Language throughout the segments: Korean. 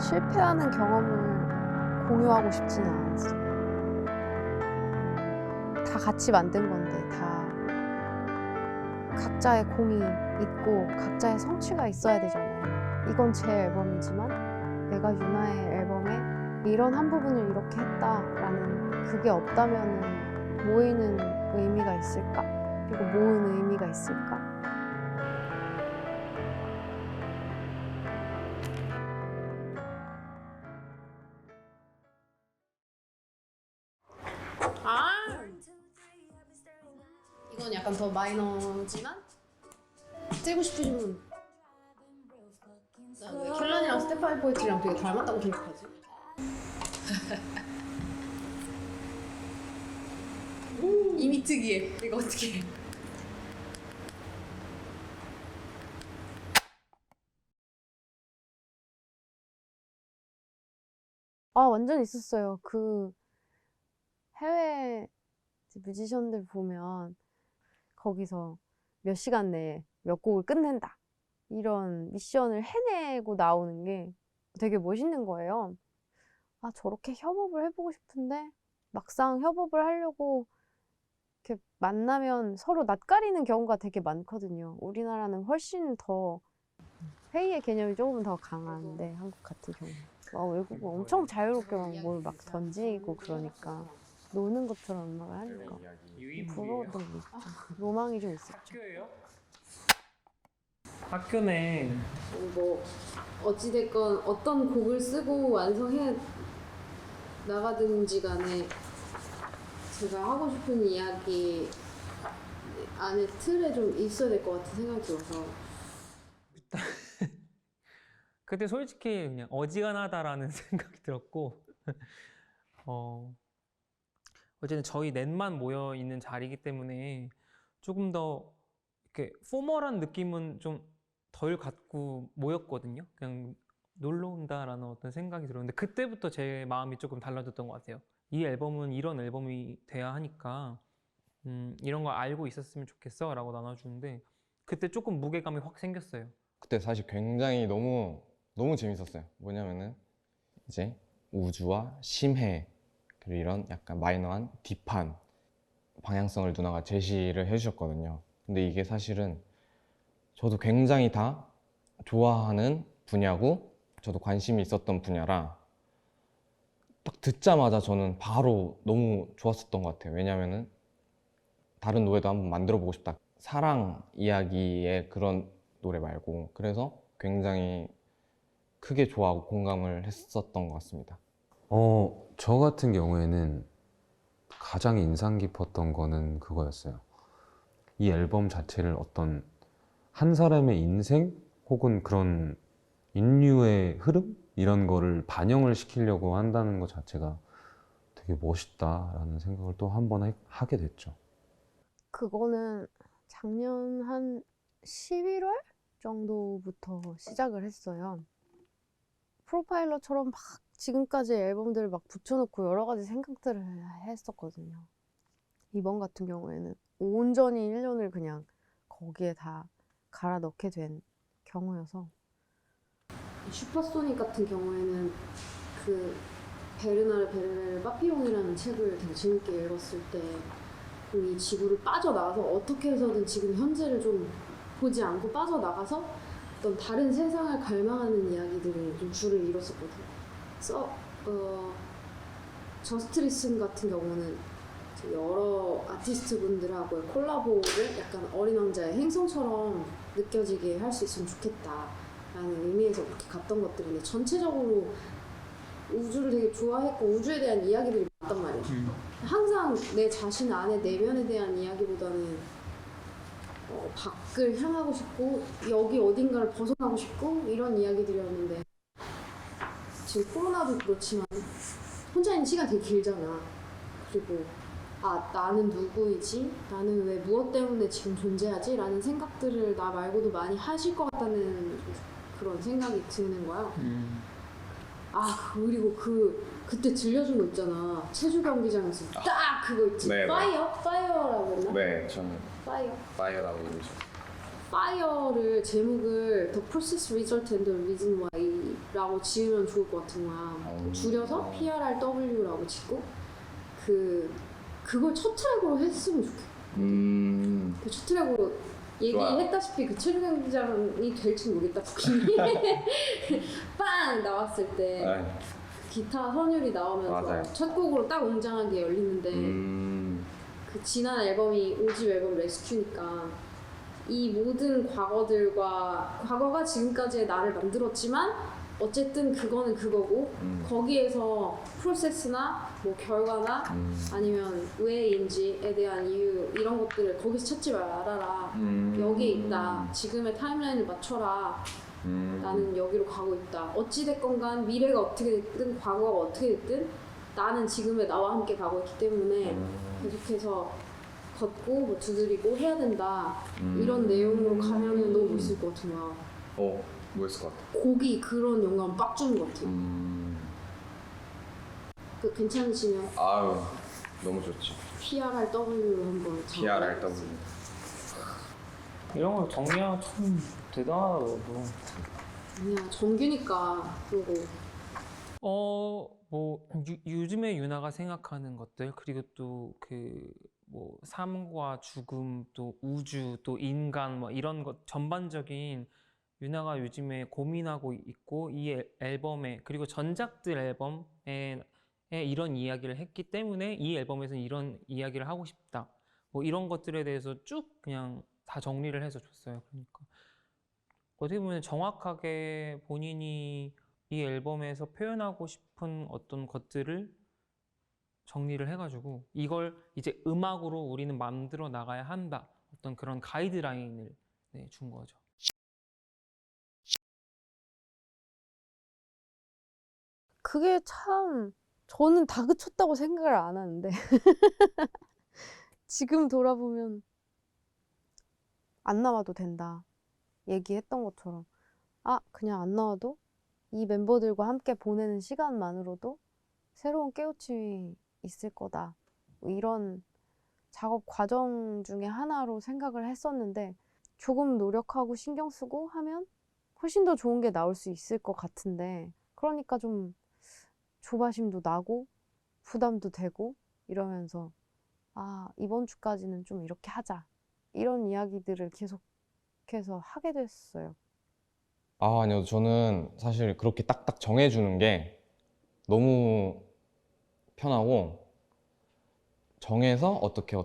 실패하는 경험을 공유하고 싶지는 않았어. 다 같이 만든 건데 다 각자의 공이 있고 각자의 성취가 있어야 되잖아요. 이건 제 앨범이지만 내가 유나의 앨범에 이런 한 부분을 이렇게 했다라는 그게 없다면 모이는 의미가 있을까? 그리고 모은 의미가 있을까? 이건 약간 더 마이너지만 떼고 싶으신 분. 나 왜 켈란이랑 스테파니 포이트랑 되게 닮았다고 생각하지? 이미 특이해. 이거 어떻게 해? 완전 있었어요. 그 해외 뮤지션들 보면 거기서 몇 시간 내에 몇 곡을 끝낸다. 이런 미션을 해내고 나오는 게 되게 멋있는 거예요. 저렇게 협업을 해보고 싶은데 막상 협업을 하려고 이렇게 만나면 서로 낯가리는 경우가 되게 많거든요. 우리나라는 훨씬 더 회의의 개념이 조금 더 강한데 한국 같은 경우 외국은 엄청 자유롭게 뭘 막 던지고 그러니까 노는 것처럼 음악을 하니까 부러웠던 게 있죠. 로망이 좀 있었죠. 학교예요? 학교네. 뭐 어찌됐건 어떤 곡을 쓰고 완성해 나가든지 간에 제가 하고 싶은 이야기 안에 틀에 좀 있어야 될 것 같은 생각이 들어서 그때 솔직히 그냥 어지간하다라는 생각이 들었고 어쨌든 저희 넷만 모여 있는 자리이기 때문에 조금 더 이렇게 포멀한 느낌은 좀 덜 갖고 모였거든요. 그냥 놀러 온다라는 어떤 생각이 들었는데 그때부터 제 마음이 조금 달라졌던 것 같아요. 이 앨범은 이런 앨범이 돼야 하니까 이런 걸 알고 있었으면 좋겠어 라고 나눠주는데 그때 조금 무게감이 확 생겼어요. 그때 사실 굉장히 너무 재밌었어요. 뭐냐면은 이제 우주와 심해 그리고 이런 약간 마이너한 딥한 방향성을 누나가 제시를 해주셨거든요. 근데 이게 사실은 저도 굉장히 다 좋아하는 분야고 저도 관심이 있었던 분야라 딱 듣자마자 저는 바로 너무 좋았었던 것 같아요. 왜냐면은 다른 노래도 한번 만들어 보고 싶다. 사랑 이야기의 그런 노래 말고 그래서 굉장히 크게 좋아하고 공감을 했었던 것 같습니다. 저 같은 경우에는 가장 인상 깊었던 거는 그거였어요. 이 앨범 자체를 어떤 한 사람의 인생 혹은 그런 인류의 흐름? 이런 거를 반영을 시키려고 한다는 것 자체가 되게 멋있다라는 생각을 또 한 번 하게 됐죠. 그거는 작년 한 11월 정도부터 시작을 했어요. 프로파일러처럼 막 지금까지 앨범들을 막 붙여놓고 여러 가지 생각들을 했었거든요. 이번 같은 경우에는 온전히 1년을 그냥 거기에 다 갈아 넣게 된 경우여서 슈퍼소닉 같은 경우에는 그 베르나르 베르네르 파피용이라는 책을 되게 재밌게 읽었을 때 이 지구를 빠져나가서 어떻게 해서든 지금 현재를 좀 보지 않고 빠져나가서 어떤 다른 세상을 갈망하는 이야기들이 좀 줄을 이뤘었거든요. 그래서 저스트리슨 같은 경우는 여러 아티스트 분들하고의 콜라보를 약간 어린 왕자의 행성처럼 느껴지게 할 수 있으면 좋겠다라는 의미에서 그렇게 갔던 것들인데 전체적으로 우주를 되게 좋아했고 우주에 대한 이야기들이 많단 말이에요. 항상 내 자신 안에 내면에 대한 이야기보다는 밖을 향하고 싶고 여기 어딘가를 벗어나고 싶고 이런 이야기들이었는데 지금 코로나도 그렇지만 혼자 있는 시간 되게 길잖아. 그리고 나는 누구이지? 나는 왜 무엇 때문에 지금 존재하지? 라는 생각들을 나 말고도 많이 하실 것 같다는 그런 생각이 드는 거야. 그리고 그때 들려준 거 있잖아. 체조 경기장에서 딱 그거 있지. 네, 네. 파이어라고 했나? 네, 저는 파이어를 파이어라고 제목을 The Process, Result and the Reason Why라고 지으면 좋을 것 같은 거야. 줄여서 PRRW라고 짓고 그걸 첫 트랙으로 했으면 좋겠어. 그 첫 트랙으로 얘기했다시피 그 체조 경기장이 될지 모르겠다. 빵 나왔을 때 기타 선율이 나오면서 맞아요. 첫 곡으로 딱 웅장하게 열리는데 그 지난 앨범이 5집 앨범 레스큐니까 이 모든 과거가 지금까지의 나를 만들었지만 어쨌든 그거는 그거고 거기에서 프로세스나 뭐 결과나 아니면 왜인지에 대한 이유 이런 것들을 거기서 찾지 말아라. 여기에 있다. 지금의 타임라인을 맞춰라. 나는 여기로 가고 있다. 어찌됐건 간 미래가 어떻게 됐든 과거가 어떻게 됐든 나는 지금의 나와 함께 가고 있기 때문에 계속해서 걷고 뭐 두드리고 해야 된다. 이런 내용으로 가면은 너무 멋있을 것 같은 거야. 멋있을 것 같아. 곡이 그런 영감 빡 주는 것 같아. 그 괜찮으시면 아유, 너무 좋지. PRRW로 한번 PRRW. 이런 걸 정리하면 참 대단하더라고. 아니야 정규니까 그러고 뭐 요즘에 유나가 생각하는 것들 그리고 또 뭐 삶과 죽음 또 우주 또 인간 뭐 이런 것 전반적인 유나가 요즘에 고민하고 있고 이 앨범에 그리고 전작들 앨범에 이런 이야기를 했기 때문에 이 앨범에서는 이런 이야기를 하고 싶다. 뭐 이런 것들에 대해서 쭉 그냥 다 정리를 해서 줬어요. 그러니까 어떻게 보면 정확하게 본인이 이 앨범에서 표현하고 싶은 어떤 것들을 정리를 해가지고 이걸 이제 음악으로 우리는 만들어 나가야 한다. 어떤 그런 가이드라인을 준 거죠. 그게 참 저는 다그쳤다고 생각을 안 하는데 지금 돌아보면 안 나와도 된다 얘기했던 것처럼 그냥 안 나와도 이 멤버들과 함께 보내는 시간만으로도 새로운 깨우침이 있을 거다 뭐 이런 작업 과정 중에 하나로 생각을 했었는데 조금 노력하고 신경 쓰고 하면 훨씬 더 좋은 게 나올 수 있을 것 같은데 그러니까 좀 조바심도 나고 부담도 되고 이러면서 이번 주까지는 좀 이렇게 하자 이런 이야기들을 계속해서 하게 됐어요. 아니요, 저는 사실 그렇게 딱딱 정해주는 게 너무 편하고 정해서 어떻게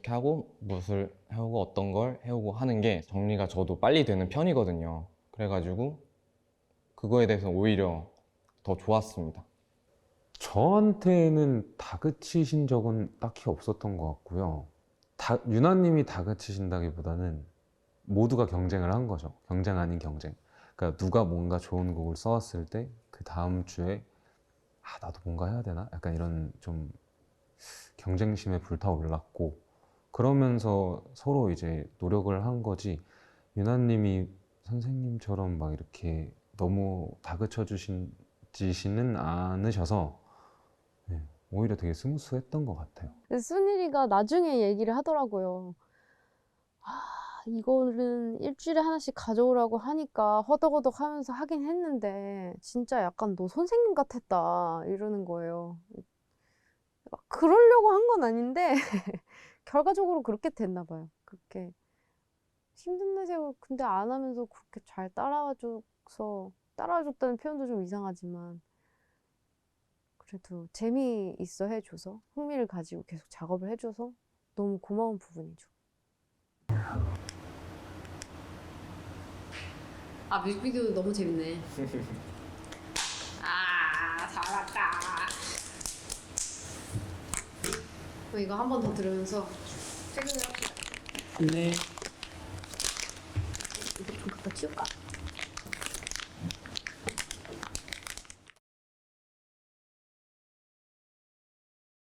하고 무엇을 해오고 어떤 걸 해오고 하는 게 정리가 저도 빨리 되는 편이거든요. 그래가지고 그거에 대해서 오히려 더 좋았습니다. 저한테는 다그치신 적은 딱히 없었던 것 같고요. 유나님이 다그치신다기보다는 모두가 경쟁을 한 거죠. 경쟁 아닌 경쟁. 그러니까 누가 뭔가 좋은 곡을 써왔을 때 그 다음 주에 나도 뭔가 해야 되나? 약간 이런 좀 경쟁심에 불타올랐고 그러면서 서로 이제 노력을 한 거지 유나님이 선생님처럼 막 이렇게 너무 다그쳐 주시지는 않으셔서 오히려 되게 스무스했던 것 같아요. 순일이가 나중에 얘기를 하더라고요. 이거는 일주일에 하나씩 가져오라고 하니까 허덕허덕 하면서 하긴 했는데 진짜 약간 너 선생님 같았다 이러는 거예요. 막 그러려고 한 건 아닌데 결과적으로 그렇게 됐나 봐요. 그렇게 힘든 내색을 근데 안 하면서 그렇게 잘 따라와줬다는 표현도 좀 이상하지만 그래도 재미있어 해줘서 흥미를 가지고 계속 작업을 해줘서 너무 고마운 부분이죠. 뮤직비디오도 너무 재밌네. 잘했다. 이거 한 번 더 들으면서 퇴근을 합시다. 네. 이거 좀 갖다 치울까?